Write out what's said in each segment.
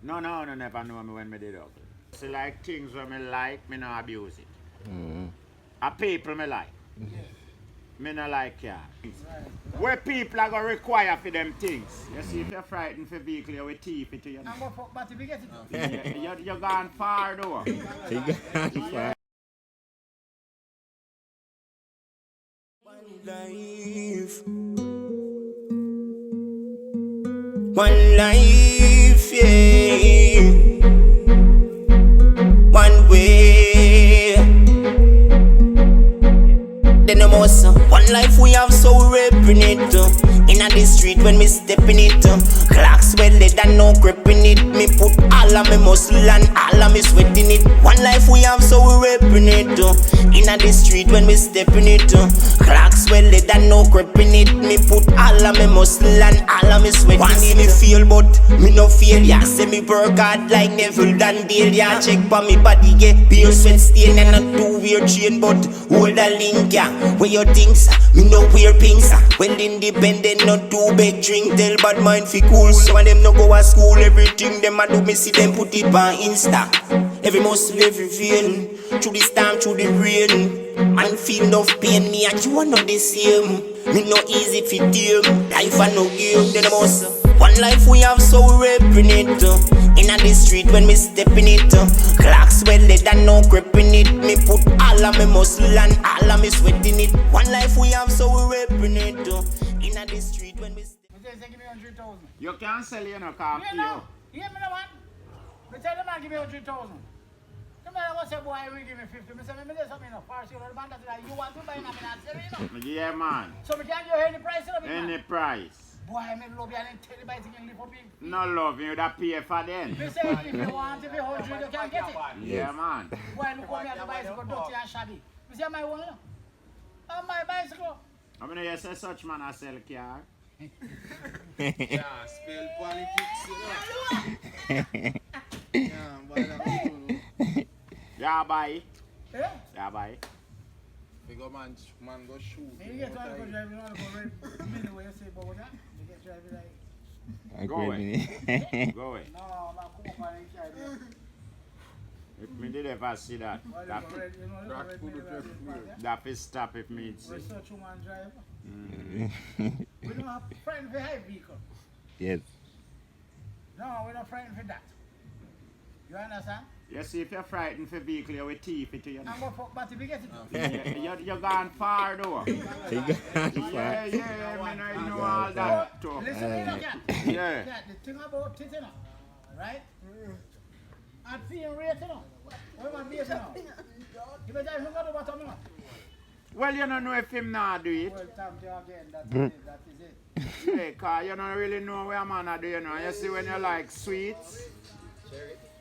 No, never know me when me did ugly. See, like things when me like, me no abuse it. A people me like. Me no like car. Right. Where people are gonna require for them things. You see, if you're frightened for vehicle, you will teeth it to you. I'm gonna fuck, but if you get it, you're gone far though. He gone far. One life, yeah. One way. Then the most one life we have, so we repping it. Inna the street when me stepping it. Clocks well dead and no gripping it. Me put all of me muscle and all of me sweating it. One life we have, so we repping it. Inna the street when me stepping it. Clocks well dead and no gripping it. Me put all of me muscle and all of me sweating. One day me feel, but me no fail. Ya say me work hard like Neville and Dale. Ya check for me body, get pure sweat stain and not do weird chain, but hold a link, ya. Where your things, me no wear pinks. Well independent, not too big drink. Tell bad mind fi cool. Some of them no go to school. Everything them a do, me see them put it on Insta. Every muscle, every vein. Through the storm, through the rain. Man feel enough pain, me and you are not the same. Me no easy fi tame. Life a no game, then the most. One life we have, so we repping it. Inna the street when me stepping it. Clocks well dead and no gripping it. Me put all of me muscle and all of me sweating it. One life we have, so we repping it. Inna the street when me give me 100,000. You can't sell your car. You know, hear me the one. Me tell the man give me 100,000. The man was say, boy, I will give me 50. Me say, me do something enough. First, you know, the man that you want to buy, and I'm not selling, you know. Yeah, man. So me can't give you any price, you know, Any price. Boy, I may love you and tell you by thinking live for me. No love you, that pay for them. Me say, if you want to be 100, you can get it. Yeah, man. Boy, look how me have a bicycle, dirty and shabby. Me say, my one, you know. On my bicycle. I mean, you say such man I sell car. Yeah, spell politics, you know. Yeah, boy, that's cool. Yeah, buy. Yeah? Yeah, buy. We go man go shoot. You get to go driving on the road. You know what you say about that? You get driving like... Go away. Go away. No, I'm come up and carry. If me did ever see that, that is stop if me see. We're such a man driver. We don't have friend for high vehicle. Yes. No, we're not frightened for that. You understand? You see, if you're frightened for vehicle, you will teeth it to you. I'm going to fuck, but if you get it. You're gone far though. He gone far. Yeah, man, I know all that too. Listen to me, cat. Yeah. Cat, the thing about it, you know, right? I'm feeling rate, you know. What am I being now? You better have to what I'm not. Well, you don't know if him not do it. Well, time to again, that is it. Yeah, cause you don't really know where man do, you know. You see, when you like sweets,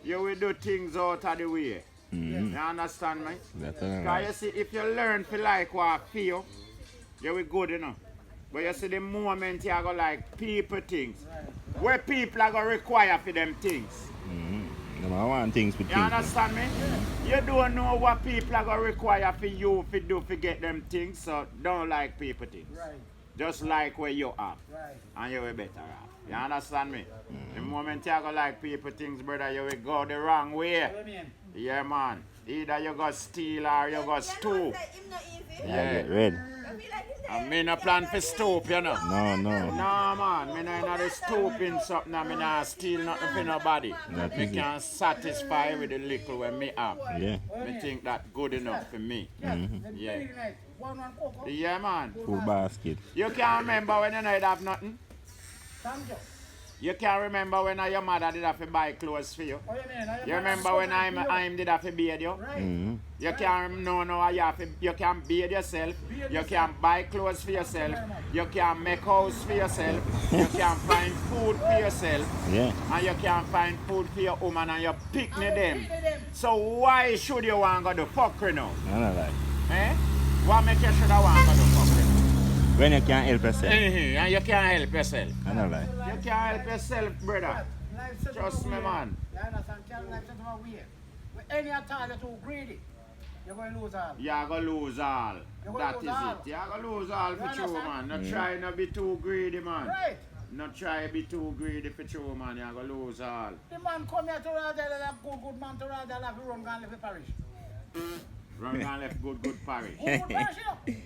you will do things out of the way. You understand me? That's Because you see, if you learn to like what feel, you will good, you know. But you see, the moment you go like people things, where people are going to require for them things. I want things with you understand me? You don't know what people are going to require for you to do to get them things, so don't like people things. Right. Just like where you are. Right. And you will better off. You understand me? The moment you go like people things, brother, you will go the wrong way. What do you mean? Yeah, man. Either you go steal or you go stoop. Yeah, get red. And me no plan for stoop, you know. No. No, man. Me no in the stooping something and me not steal nothing for nobody. That Me is it. can satisfy with the little when me have. Yeah. Me think that good enough for me. Yeah. Yeah. One cocoa. Yeah, man. Full basket. You can't remember when you not have nothing? Thank you. You can't remember when your mother did have to buy clothes for you? What do you mean? You remember when I'm did have to bathe you? Right. You can't you can bathe yourself, you can buy clothes for yourself, you can make house for yourself, you can find food for yourself, Yeah. and you can find food for your woman and your picnic them. So why should you want to go do fuckery now? I don't like. Eh? What make you should want to do fuckery? When you can't help yourself. And you can't help yourself. I don't like. You can't help yourself, brother. Trust me, man. You understand? Can't life set up a way. With any attack you're too greedy, you're going to lose all. You're going to lose all. You're gonna That lose is all. it. You're going to lose all for You true, man. understand? Not try not be too greedy, man. Right. Not try to be too greedy for true, man. You're going to lose all. The man come here to rather than good man to rather have to run and live in parish. Run and left good parish. Good parish, you know.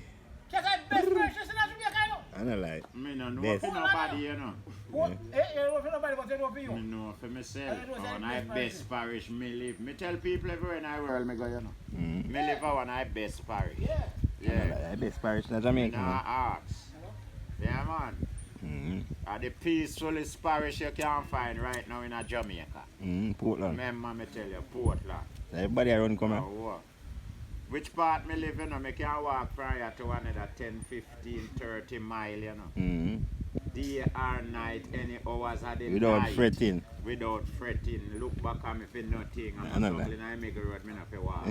Just like best parish in Jamaica, you know. I don't like. Me no know Best. for nobody, you know. What? You don't for nobody, but you know for you. Me know for myself. I know it's On the I best best parish me live. Me tell people everywhere in the world me go, you know. Mm. Me live on I best parish. Yeah. Yeah. I best parish in Jamaica. Nah, Man. ask. Yeah, man. Mm. The peacefulest parish you can find right now in Jamaica. Portland. Remember me tell you, Portland. Everybody around come here. Oh, which part me live in? I can walk from here to another 10, 15, 30 mile, you know. Mm. Day or night, any hours of the Without night. fretting. Without fretting. Look back at me for nothing. I I'm know struggling, I make a road, me not for walk.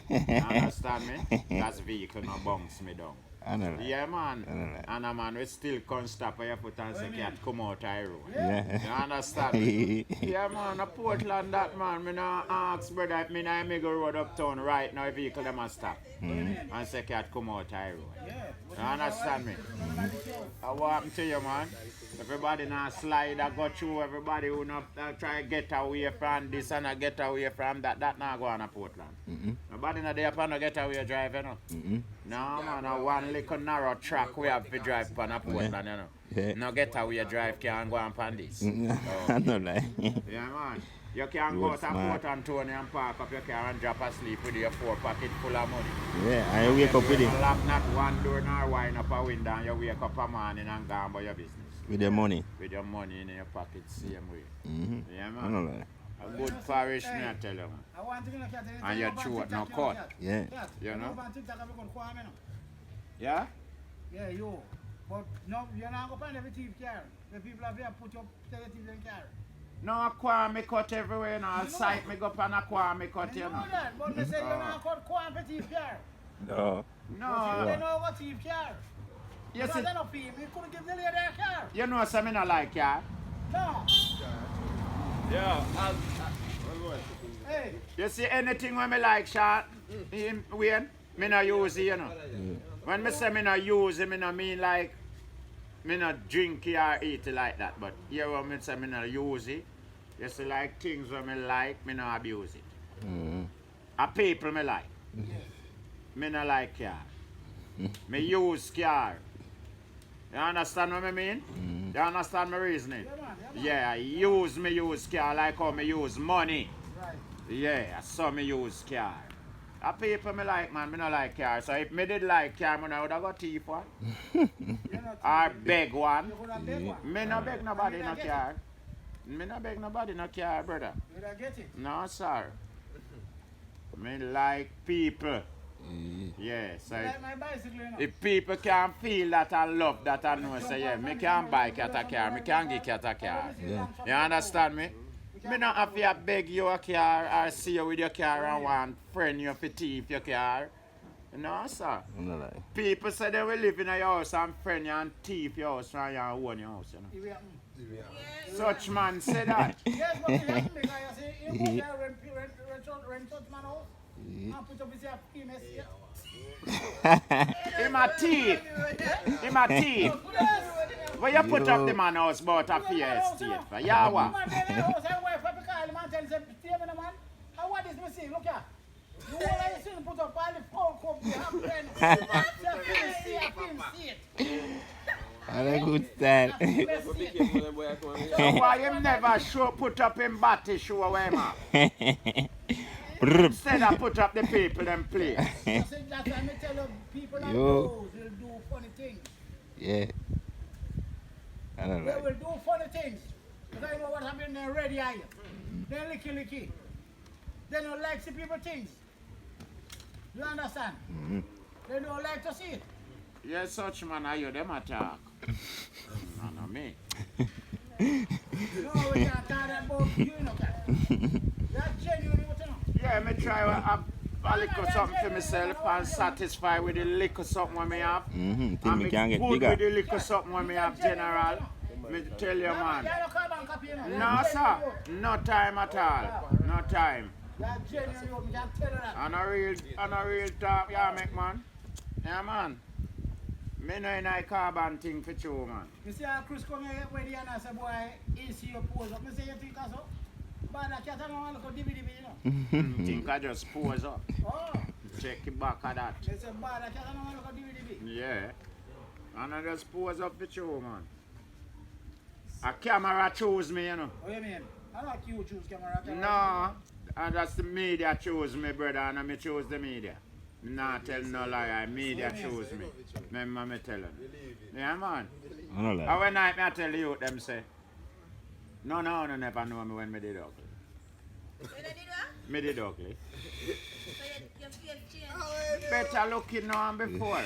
You understand me? That's vehicle no bounce me down. I know that. Yeah, man. I know that. And a man, we still can't stop on your foot and say, cat, come out of the road. Yeah. You understand me? Yeah, man, a Portland that, man. Me not ask, brother, if me not make a road uptown right now, vehicle them a stop. And say, cat, come out of the road. You understand me? What happened to you, man? Everybody now slide and go through. Everybody who not try to get away from this and get away from that. That not go on a Portland. Nobody not there upon a get away drive, you know. No, man, a one little narrow track we have to drive upon a Portland, you know. Yeah. No get away drive can go on this. I know that. Yeah, man. You can You go look to smart. Port Antonio and park up your car and drop asleep with your 4 pocket full of money. Yeah, I wake up with You it. lock not one door nor wind up a window and you wake up a morning and go about your business. With the money. With your money in your pocket, same way. Mm-hmm. Yeah, I know man. that. A good parish, me I tell you, man. I want to get And your throat no cut. Yeah. You know? Yeah. Yeah? Yeah, you. But no, you're not going to find every thief car. The people have here put up tell the thief in car. No, a quam me cut everywhere, you know. I'll sight me go up and a quam me cut, you You know. know that, but they say you're not cut quam for thief car. No. No. They know what thief car. You Because see, they don't feel me. Couldn't give the lady a car. you know something I like, yeah? No. Yeah, Hey. You see anything when me like, Sean, Wayne, me not use it, you know. When me say me not use it, me not mean like me not drink it or eat it like that. But here when me say me not use it, you see like things when me like, me not abuse it. Mm-hmm. A people me like. Me not like car. Me use car. You understand what I mean? You understand my reasoning? Yeah, use car like how me use money. Right. Yeah, so me use car. A people me like, man, me not like car. So if me did like car, me would have got thief one. Or beg one. You could have beg one. Me no beg nobody no car. Me no beg nobody no car, brother. You don't get it. No, sir. Me like people. Yeah, so Like my bicycle, you know. if people can feel that I love that I know, say yeah, me can buy cat a car, me can give cat a car. Yeah. You understand me? Me not have to beg you a car or see you with your car and want friend you for thief your car. No, sir. I know that. People say they will live in your house and friend you and thief your house and you own your house, you know. It will happen. Such man say that. Yes, but it happen because you see, you go there rent out man house and put up his PMS here. Him a thief. Him a thief. When you put up the man house about a fear estate, for yeah what? Man, then the house, I wife, I call him and tell him, say, stay with the man. How what is me see? Look here. You all I see him put up all the phone cup, the half friend. I feel see it. I like good style. So why him never show put up him body show where him at? Instead of put up the people them play. That's why I tell you, people like Yo. those will do funny things. Yeah. I don't They like. will do funny things. Because I know what happened in Red Eye. They licky. They don't like see people things. You understand? They don't like to see it. Yes, such man are you them attack. No, me. No, we can't talk about you, know, cat. That's genuine, what you know. Yeah, me try a little something for myself and satisfy with the little something when me have. Mm-hmm. Think And we me can get good bigger. with the little something when me have general. Me tell you, man. Yeah, you come and copy, you know. No, sir. No time at all. No time. That's genuine, we can tell you that. And a real talk, yeah, make man. Yeah, man. Me no in a carbon thing for you, man. You see how Chris come here where the and say, boy, he see your pose up. Me say, you think so? But I can't know look at DVD, you know. Think I just pose up. Oh, Check it back at that. they say, but I can't know look at DVD. Yeah. And I just pose up for you, man. A camera choose me, you know. What you mean? I like you choose camera. No. And that's the media choose me, brother, and I choose the media. Me not tell no lie, media choose me. Remember me tell them. Yeah, man. I know And that. when I tell you, them say, no, never know me when me did ugly. When I did what? Me did ugly. So your face changed. Better looking now than before.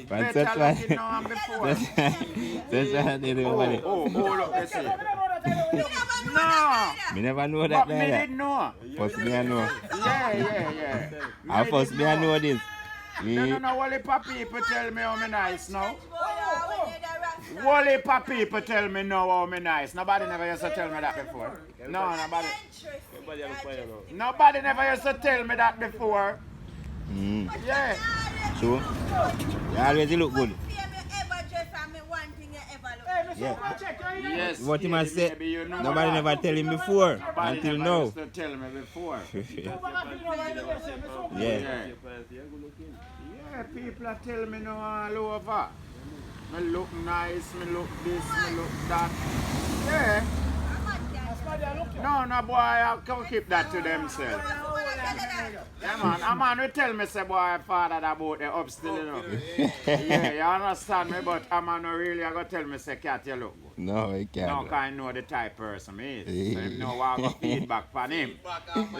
But Better that's why. looking now than before. That's why I did it, buddy. Oh, look, they say. You never know No. that, Me never know But that. me Neither. did know. First me I know. Yeah. I first me I know this. No, all the people tell me how me nice now. All the people tell me now how me nice. Nobody never used to tell me that before. No, nobody. Nobody never used to tell me that before. Yeah. So, you always look good. Hey, Mr. Yeah. Go check, you hear? Yes. What you must say, maybe you know nobody that. never tell him before, Nobody until never now. used to tell me before. Yeah. Yeah, people are telling me now all over. Me look nice, me look this, me look that. Yeah. No, boy, I can keep that to themselves. Yeah, man. A man will tell me, say, boy, father, about the up still, you know. Yeah, you understand me, but a man will really going to tell me, say, cat, you look good. No, I No, can't. because I know the type person he is. So him know what I got feedback from him.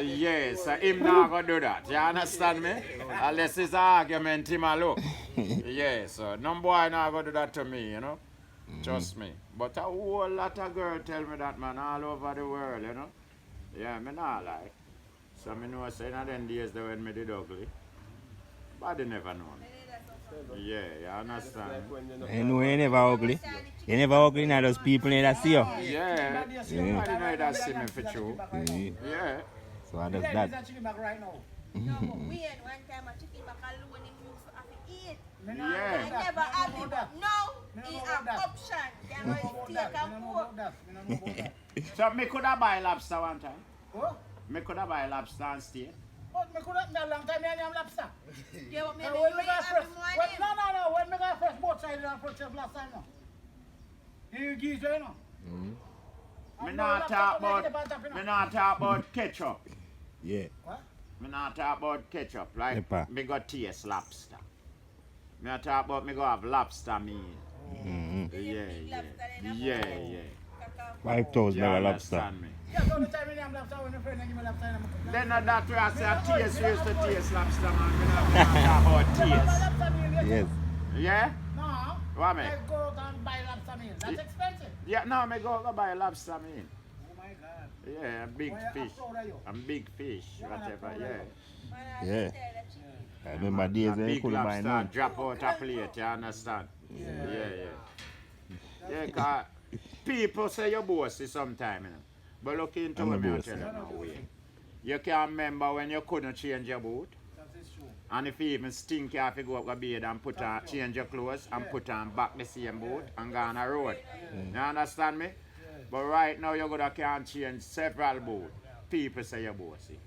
Yes, so him not going to do that. You understand me? Unless it's an argument, him a look. Yeah, so no boy not going to do that to me, you know. Trust me. But a whole lot of girls tell me that, man, all over the world, you know. Yeah, me not lie. So me know, say, in them days that when me did ugly, but they never know me. Yeah, you understand? I know you never ugly. You never ugly, now those people need to see you. Yeah, somebody know that see me for true. Yeah. So I That just is that. that chicken back right now. No, but we had one time a chicken back alone him used to have to eat. Me not Yeah. I know that. never Me have not know it. that. Now, Me he not know have that. option. Can Me go not know steak that. and Me not know pork. that. Me not know that. So me could have buy lobster one time. Oh, Me could have buy lobster and steak. but me could have a long time me and lobster. Yeah, but maybe Now, you when me eat got every fresh, morning. no. When me got fresh both sides of the chef last time now. You geese, you know. Me not talk about ketchup. Yeah. What? Me not talk about ketchup. Like Pepper. me go taste lobster. Me not talk about me go have lobster meal. Yeah. 5,000 You dollar lobster. understand me? Yeah, so the time me have lobster when a friend give me lobster. I'm Then that way I say a taste, we used to taste lobster, man. Me not talk about taste. lobster meal, Yes. Yeah? No. What, man? I go out and buy lobster meal. That's expensive. Yeah, no, me go buy lobster meal. Oh my God. Yeah, a big Why you fish. proud of you? I'm big fish, Yeah, man, whatever, I'm proud of yeah. Yeah. I remember days A when you big couldn't buy lobster none. drop out a plate, you understand? Yeah. Yeah, because people say you're bossy sometime, you know. But look into I'm what a me I bossy. tell you now, wait. You can't remember when you couldn't change your boot. That is true. And if you even stink, you have to go up a bed and put on, change your clothes and put on back the same boot and go on a road. You understand me? But right now, you can't change several boots. People say you're bossy.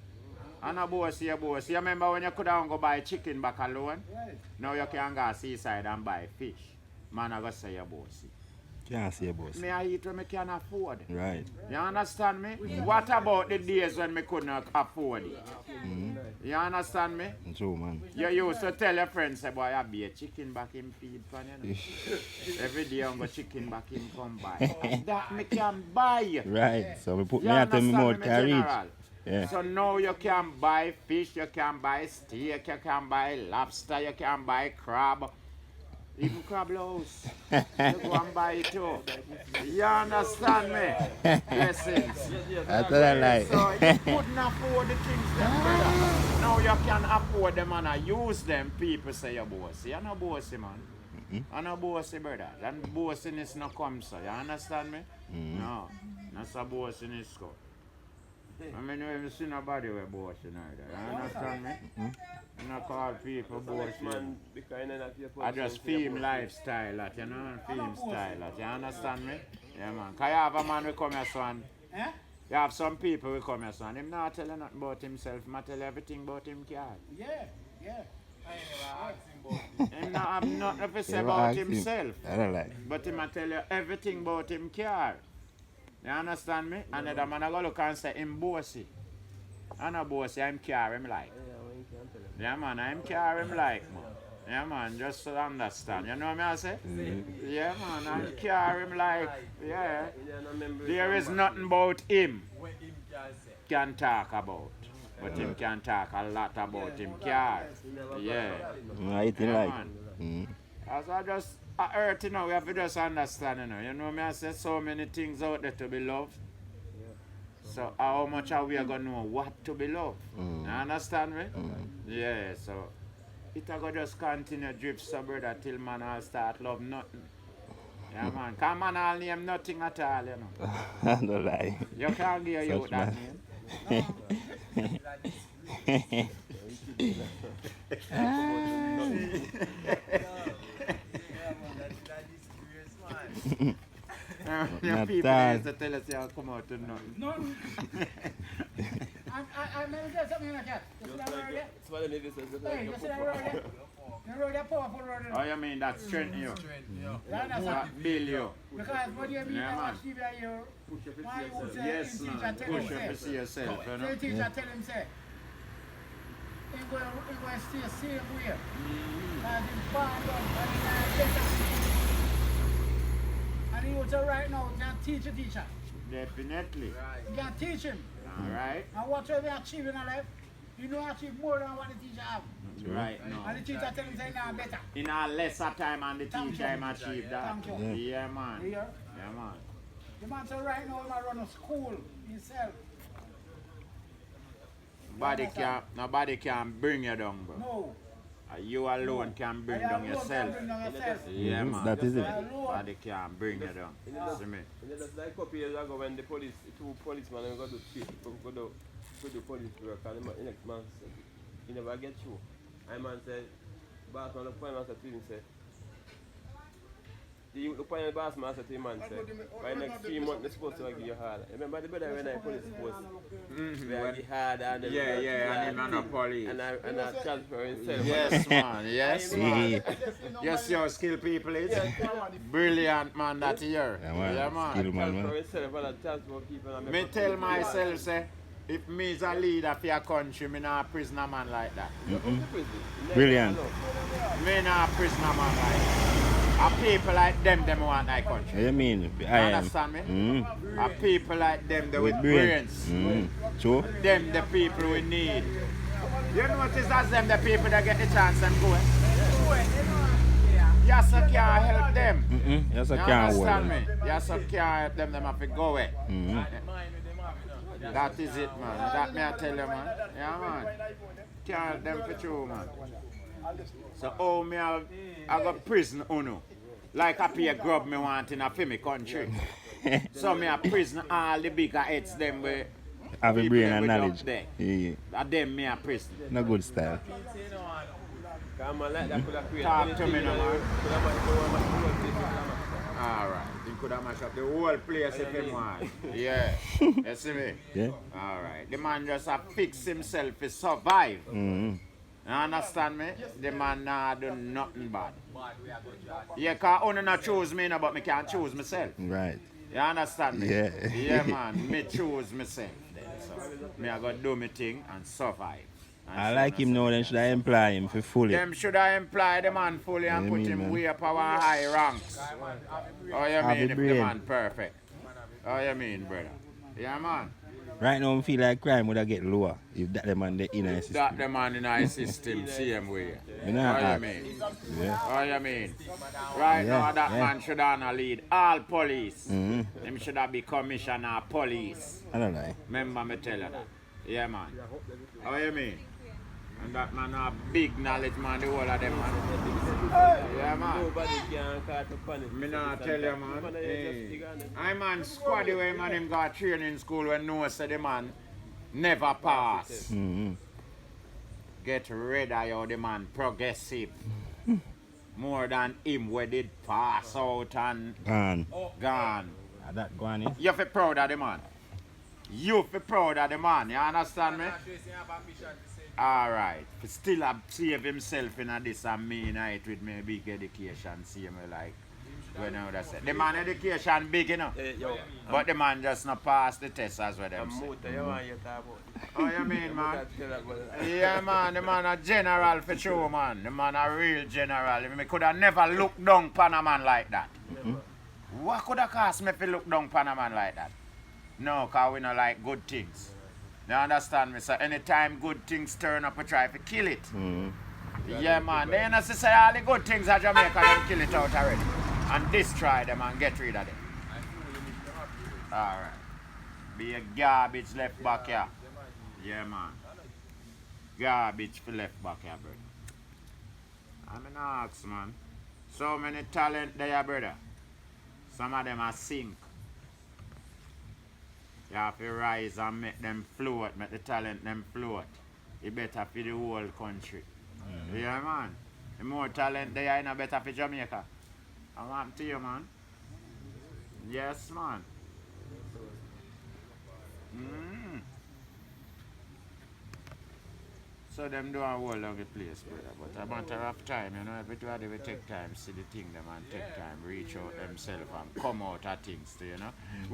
And a bossy, you're bossy. You remember when you could have go buy chicken back alone? Right. Now you can go seaside and buy fish. Man, I go say you're bossy. Can't say boss. Me I eat when I can afford. Right. You understand me? What about the days when I couldn't afford it? You understand me? True, man. You used to tell your friends, say, boy, I be a chicken back in feed for you. Every day I go chicken back in come buy. That me can buy. Right. So we put You me out in my understand mouth me, can reach. General? Yeah. So now you can buy fish, you can buy steak, you can buy lobster, you can buy crab. Even crab loaves. You go and buy it too. You understand me? Blessings. That's what I like. So you couldn't afford the things them, brother. Now you can afford them and I use them. People say you're bossy. You're not bossy, man. You're not bossy, brother. And bossiness not come, so you understand me? No. That's a bossiness go. I mean, you see nobody with boasting either. You understand me? You not call people boasting. I just film lifestyle that, you know, film style that. You understand me? Yeah, man. Because you have a man who come here, son. Eh? You have some people who come here, son. Him not tell you nothing about himself. Him tell you everything about him car. Yeah, yeah. Him not have nothing to say Never about ask him. himself. I don't like. But him a tell you everything about him car. You understand me? And the man a go look and say him bossy. I no bossy, I'm car him like. Yeah man, I'm car him like man. Yeah man, just to understand. You know what I say? Yeah man, I'm car him like. Yeah. There is nothing about him can talk about. But him can talk a lot about him car. Yeah. I think like. Man. As I just earth, you know, we have to just understand, you know. You know me, I say so many things out there to be loved. So how much are we going to know what to be loved? You understand me? Yeah, so it will just continue drip so brother till man all start love nothing. Yeah man, because man all name nothing at all, you know. I don't lie. You can't give you Such that man. name. Your Not people that. used to tell us you come out to nothing. None. I'm going to tell something like that. You see that road there? Hey, you see that road there? The road there, powerful road there. Oh, you mean that strengthen you? You understand? That build you? Because what do you mean Yeah, I man. watch TV here? My youth say, Yes, him teacher man. tell him Push up to say. see yourself, you So know? the teacher tell him say, he going to stay same way. Because he's born done and he can't get it. And he also right now can teach a teacher. Definitely. You can teach him. Alright. And whatever he achieve in life, you know achieve more than what the teacher have. Right now. And the teacher tell him say now better. In a lesser time and the Thank teacher you. him achieve that. Thank you. Yeah, man. You hear? Yeah, man. The man say right now he run a school himself. Nobody can bring you down, bro. No. You alone can bring I down alone yourself. can bring down yourself. Yeah, man. That is it. Nobody can bring you down. See me? And that's like a couple years ago when the police, two policemen go to police work and the next man said, he never get through. And man said, boss man look point man said to him, say, the look point the boss man said to him man said, by next 3 months they're supposed to give you hard. Remember the brother when I police post, where he hard and then Yeah, and him and the police. and I transfer himself. Yes, man. Yes, man. You see how skilled people is? Brilliant, man, that year. Yeah, man. Yeah, man. Skill man, Transfer man. himself and I transfer people. And Me tell myself, say, if me is a leader for your country, me not a prisoner man like that. Brilliant. Me not a prisoner man like that. A people like them want my country. What you mean? You I am. understand me? A people like them, they with With brains. brains. True. Them the people we need. You notice that's them the people that get the chance and go. You also can't help them. Yes, I You can't hold understand them. me? You also can't help them have to go away. That is it, man. That me I tell you, man. Yeah, man. Can't help them for true, man. So, oh, me I got prison, uno. Like I pay grub me want in a for me country. So, me a prison all the bigger heads them where Have a people brain them and with up knowledge. there. Yeah. That them me a prison. No good style. Talk to me now, man. Alright. He could have mashed up the whole place if he want. Yeah. You see me? Yeah. Alright. The man just a fix himself to survive. You understand me? The man not do nothing bad. Yeah, cause only not choose me, no, but me can't choose myself. Right. You understand me? Yeah. Yeah, man. Me choose myself. Then. So, me I gotta do my thing and survive. And I so like on him and so now, then should I employ him for fully? them should I employ the man fully and Yeah, put me, him man. way up our high ranks. Oh, you Have mean the if the brain. man perfect? Oh, you mean, brother? Yeah, man. Right now, I feel like crime would have get lower if that the man the inner system. That the man in our system, same way. Me not Oh, you ask. mean? Yeah. Oh, you mean? Right Yeah, now, that yeah. man should have lead all police. Him should have be commissioner of police. I don't know. Remember me tell you that. Yeah, man. Oh, you mean? And that man have big knowledge, man, the whole of them, man. Yeah, man. Nobody can catch up on it. Me not tell you, man. Hey. I man squad the way man him got training school when no say the man Never pass. Mm-hmm. Get rid of your the man progressive. More than him where did pass out and Gone. gone. That gone, eh? You feel proud of the man. You feel proud of the man. You understand me? Alright. Still save himself in a this and me in it with me big education. See me like when I would have said. The man education big enough. Yo, But the man just not pass the test as well them I'm say. motor, you want you talk about. Oh you mean man? Tell that about- Yeah man, the man a general for sure man. The man a real general. Me could have never looked down upon a man like that. What could have cost me if you look down upon a man like that? No, cause we not like good things. You understand me? So anytime good things turn up, we try to kill it. Yeah man, they not say all the good things at Jamaica, them kill it out already. And destroy them and get rid of them. Alright. Be a garbage left back here. Yeah man. Garbage for left back here, brother. I'm in ask man. So many talent there, brother. Some of them are sink. You have to rise and make them float, make the talent them float. It better for the whole country. Yeah man. The more talent there, you better for Jamaica. I want to you man. Yes man. So them do a whole lot of the place, brother. But a matter of time, you know, everybody will take time, see the thing them and take time, reach out themselves and come out of things, you know.